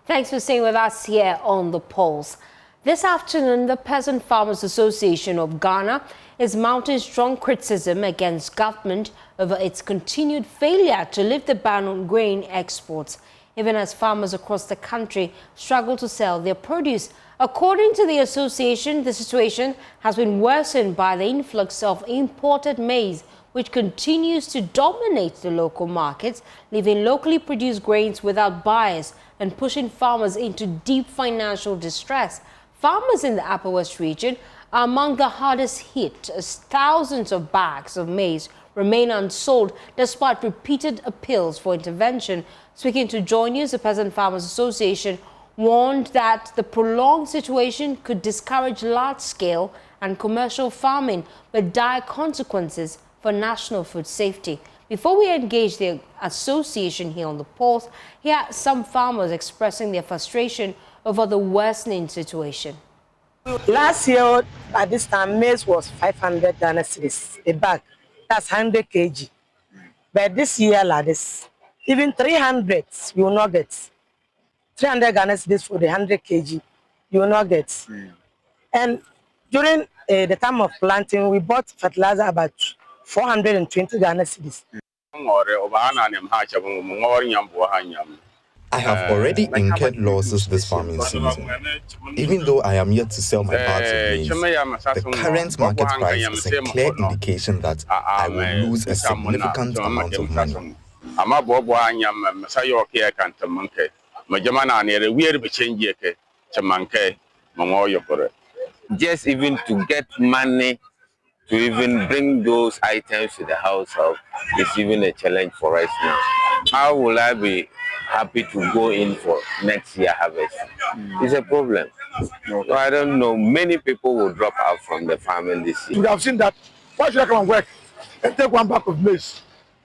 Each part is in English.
Thanks for staying with us here on The Pulse. This afternoon, the Peasant Farmers Association of Ghana is mounting strong criticism against government over its continued failure to lift the ban on grain exports, even as farmers across the country struggle to sell their produce. According to the association, the situation has been worsened by the influx of imported maize, which continues to dominate the local markets, leaving locally produced grains without buyers and pushing farmers into deep financial distress. Farmers in the Upper West region are among the hardest hit, as thousands of bags of maize remain unsold despite repeated appeals for intervention. Speaking to JoyNews, the Peasant Farmers Association warned that the prolonged situation could discourage large-scale and commercial farming, with dire consequences for national food safety. Before we engage the association here on The Pulse, here are some farmers expressing their frustration over the worsening situation. Last year, at this time, maize was 500 Ghana cedis a bag. That's 100 kg. But this year, like this, even 300 you will not get. 300 Ghana cedis for the 100 kg, you will not get. And during the time of planting, we bought fertilizer about 420 Ghana cedis. I have already incurred losses this farming season. Even though I am yet to sell my bags of maize, the current market price is a clear indication that I will lose a significant amount of money. Just even to get money to even bring those items to the house is even a challenge for us now. How will I be happy to go in for next year harvest? It's a problem. So I don't know. Many people will drop out from the farming this year. We have seen that. Why should I come and work and take one bag of maize,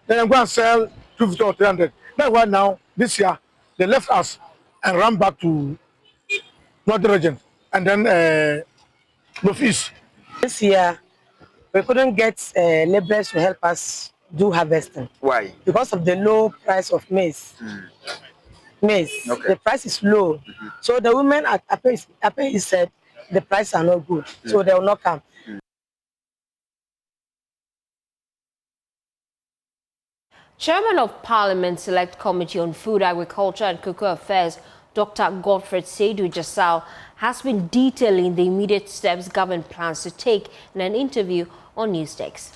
then I'm going to sell 250 or 300? That's why now, this year, they left us and ran back to Northern region and then Northeast. This year, we couldn't get laborers to help us do harvesting. Why? Because of the low price of maize. Maize, the price is low. So the women at Ape said the prices are not good, so they will not come. Chairman of Parliament Select Committee on Food, Agriculture and Cocoa Affairs, Dr. Godfred Seidu Jasau, has been detailing the immediate steps government plans to take in an interview on Newsdesk.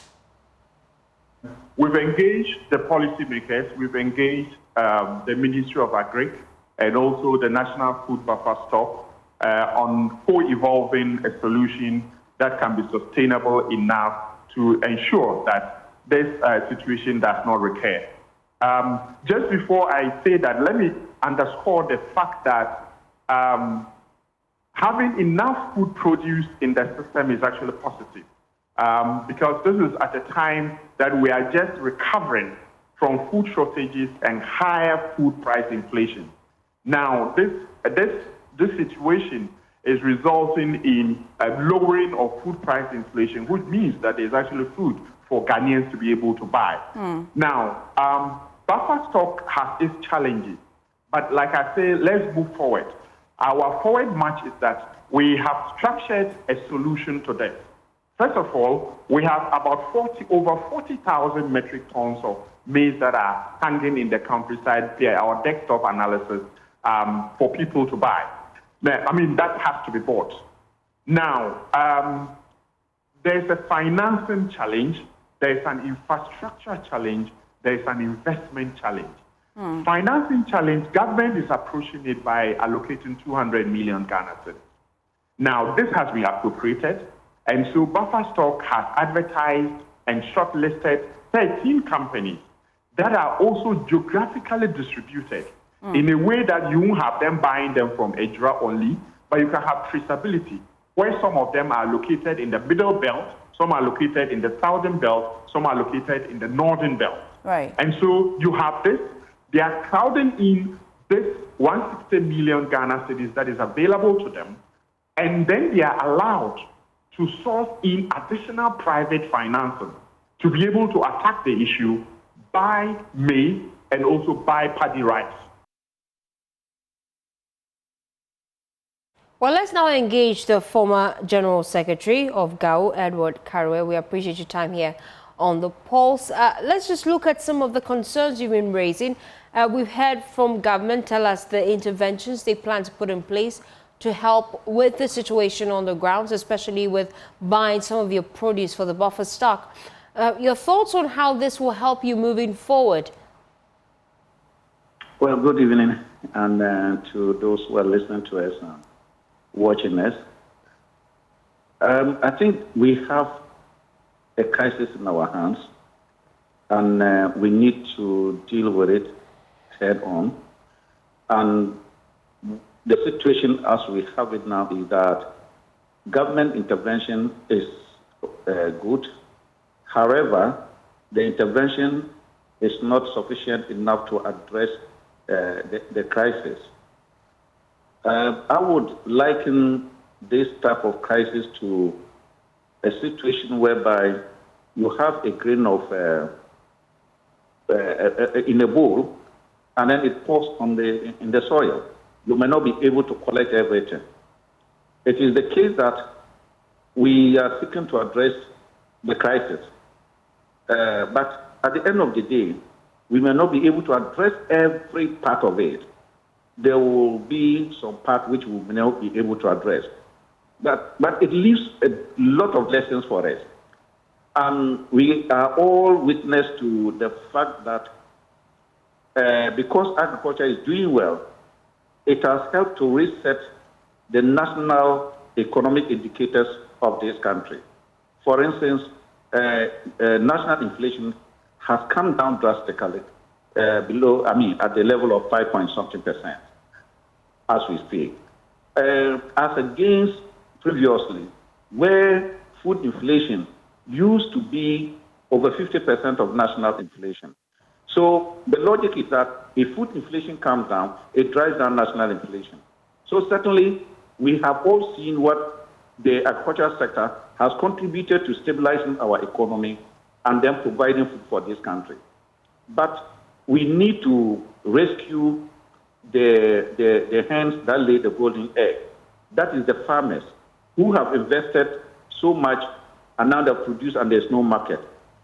We've engaged the policymakers, we've engaged the Ministry of Agri and also the National Food Buffer Stock on co-evolving a solution that can be sustainable enough to ensure that this situation does not recur. Just before I say that, let me underscore the fact that having enough food produce in the system is actually positive. Because this is at a time that we are just recovering from food shortages and higher food price inflation. Now, this situation is resulting in a lowering of food price inflation, which means that there's actually food for Ghanaians to be able to buy. Now, buffer stock has its challenges, but like I say, let's move forward. Our forward march is that we have structured a solution to this. First of all, we have about over 40,000 metric tons of maize that are hanging in the countryside via our desktop analysis for people to buy. Now, I mean, that has to be bought. Now, there's a financing challenge, there's an infrastructure challenge, there's an investment challenge. Financing challenge, government is approaching it by allocating 200 million Ghana cedis. Now, this has been appropriated. And so Buffer Stock has advertised and shortlisted 13 companies that are also geographically distributed in a way that you won't have them buying them from Edra only, but you can have traceability, where some of them are located in the middle belt, some are located in the southern belt, some are located in the northern belt. Right. And so you have this, they are crowding in this 160 million Ghana cedis that is available to them, and then they are allowed to source in additional private financing to be able to attack the issue, buy maize, and also buy paddy rice. Well, let's now engage the former General Secretary of GAU, Edward Karwe. We appreciate your time here on the Pulse. Let's just look at some of the concerns you've been raising. We've heard from government tell us the interventions they plan to put in place to help with the situation on the grounds, especially with buying some of your produce for the buffer stock. Your thoughts on how this will help you moving forward? Well, good evening, and to those who are listening to us and watching us. I think we have a crisis in our hands, and we need to deal with it head on. And the situation as we have it now is that government intervention is good. However, the intervention is not sufficient enough to address the crisis. I would liken this type of crisis to a situation whereby you have a grain of in a bowl, and then it pours in the soil. You may not be able to collect everything. It is the case that we are seeking to address the crisis, but at the end of the day, we may not be able to address every part of it. There will be some part which we may not be able to address. But it leaves a lot of lessons for us. And we are all witness to the fact that because agriculture is doing well, it has helped to reset the national economic indicators of this country. For instance, national inflation has come down drastically at the level of 5-point-something% as we speak. As against previously, where food inflation used to be over 50% of national inflation. So the logic is that if food inflation comes down, it drives down national inflation. So certainly, we have all seen what the agricultural sector has contributed to stabilizing our economy and then providing food for this country. But we need to rescue the hens that lay the golden egg. That is the farmers who have invested so much and now they produce and there's no market.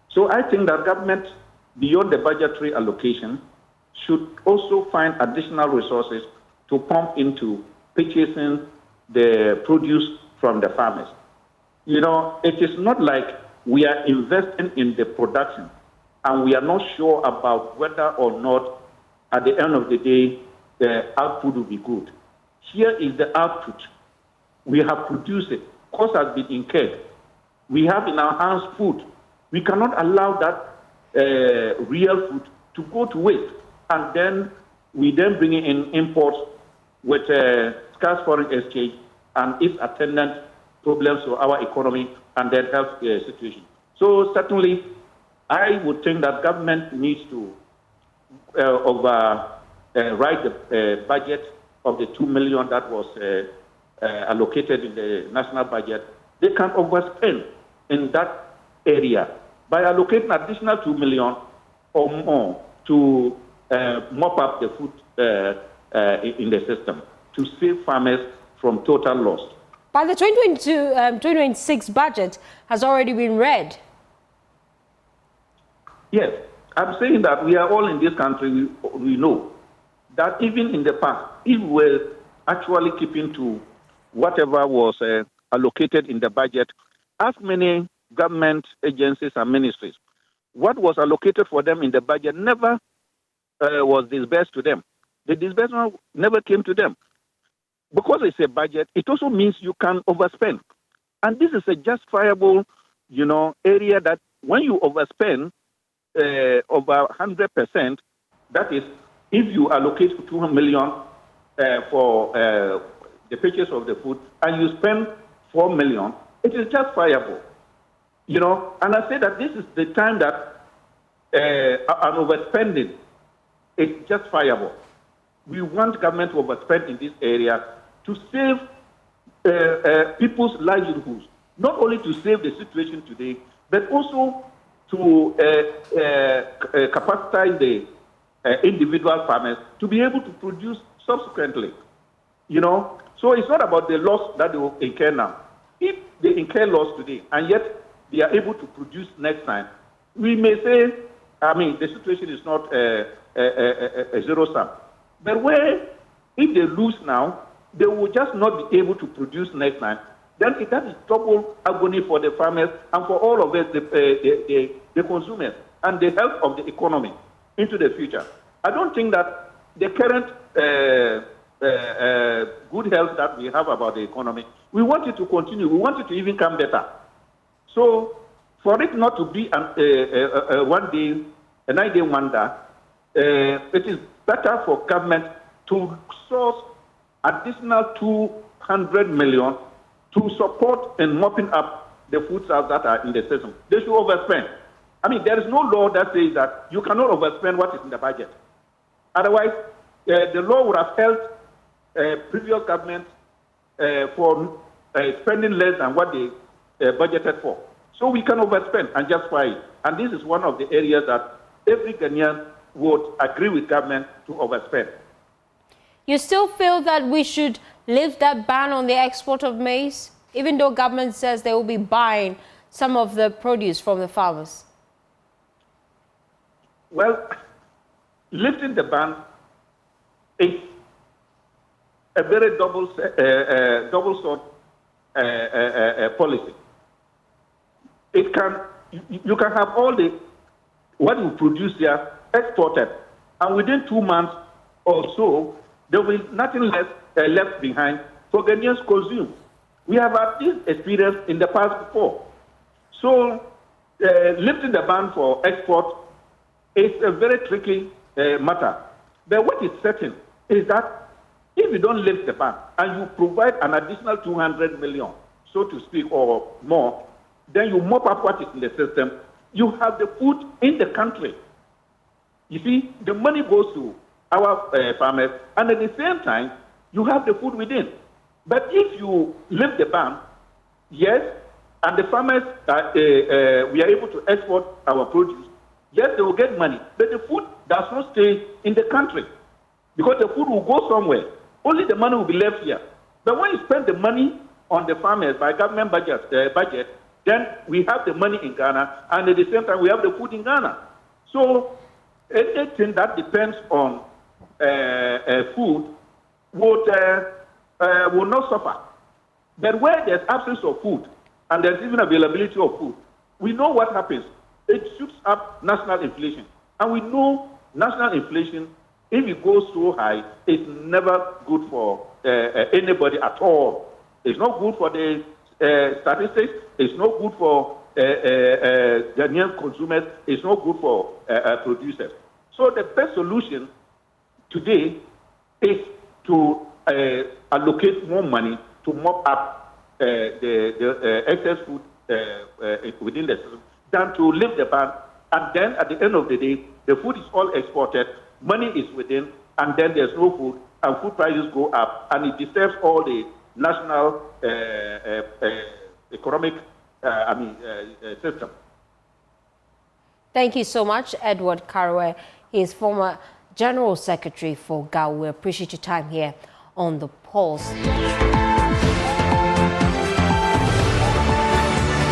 So I think that government, beyond the budgetary allocation, should also find additional resources to pump into purchasing the produce from the farmers. You know, it is not like we are investing in the production and we are not sure about whether or not at the end of the day the output will be good. Here is the output. We have produced it. Cost has been incurred. We have in our hands food. We cannot allow that real food to go to waste. And then we then bring in imports with scarce foreign exchange and its attendant problems to our economy and then health situation. So certainly, I would think that government needs to write the budget of the 2 million that was allocated in the national budget. They can overspend in that area by allocating additional 2 million or more to mop up the food in the system to save farmers from total loss. But the 2026 budget has already been read. Yes, I'm saying that we are all in this country, we know that even in the past, if we were actually keeping to whatever was allocated in the budget, ask many government agencies and ministries, what was allocated for them in the budget never was disbursed to them. The disbursement never came to them. Because it's a budget, it also means you can overspend. And this is a justifiable, area that when you overspend over 100%, that is, if you allocate 200 million for the purchase of the food and you spend 4 million, it is justifiable. And I say that this is the time that an overspending is justifiable. We want government to overspend in this area to save people's livelihoods, not only to save the situation today, but also to capacitize the individual farmers to be able to produce subsequently. So it's not about the loss that they will incur now. If they incur loss today and yet they are able to produce next time, we may say, I mean, the situation is not a zero sum. But where, if they lose now, they will just not be able to produce next time, then that is double agony for the farmers and for all of us, the consumers, and the health of the economy into the future. I don't think that the current good health that we have about the economy, we want it to continue. We want it to even come better. So for it not to be a 9-day wonder, it is better for government to source additional 200 million to support in mopping up the food stamps that are in the system. They should overspend. I mean, there is no law that says that you cannot overspend what is in the budget. Otherwise, the law would have held previous governments for spending less than what they budgeted for. So we can overspend and justify it. And this is one of the areas that every Ghanaian would agree with government to overspend. You still feel that we should lift that ban on the export of maize, even though government says they will be buying some of the produce from the farmers? Well, lifting the ban is a very double-sword policy. It can, you can have all the what you produce there exported, and within 2 months or so, there will be nothing left behind for Ghanaians to consume. We have had this experience in the past before. So, lifting the ban for export is a very tricky matter. But what is certain is that if you don't lift the ban and you provide an additional 200 million, so to speak, or more, then you mop up what is in the system, you have the food in the country. You see, the money goes to our farmers, and at the same time, you have the food within. But if you lift the ban, yes, and the farmers, we are able to export our produce, yes, they will get money, but the food does not stay in the country because the food will go somewhere. Only the money will be left here. But when you spend the money on the farmers by government budget, then we have the money in Ghana, and at the same time, we have the food in Ghana. So anything that depends on food will not suffer. But where there's absence of food and there's even availability of food, we know what happens. It shoots up national inflation. And we know national inflation, if it goes so high, it's never good for anybody at all. It's not good for the statistics. It's not good for Ghanaian consumers. It's not good for producers. So the best solution today is to allocate more money to mop up the excess food within the system than to lift the ban. And then at the end of the day, the food is all exported, money is within, and then there's no food, and food prices go up, and it disturbs all the national economic system. Thank you so much, Edward Karewe. He is former General Secretary for GAW. We appreciate your time here on The Pulse.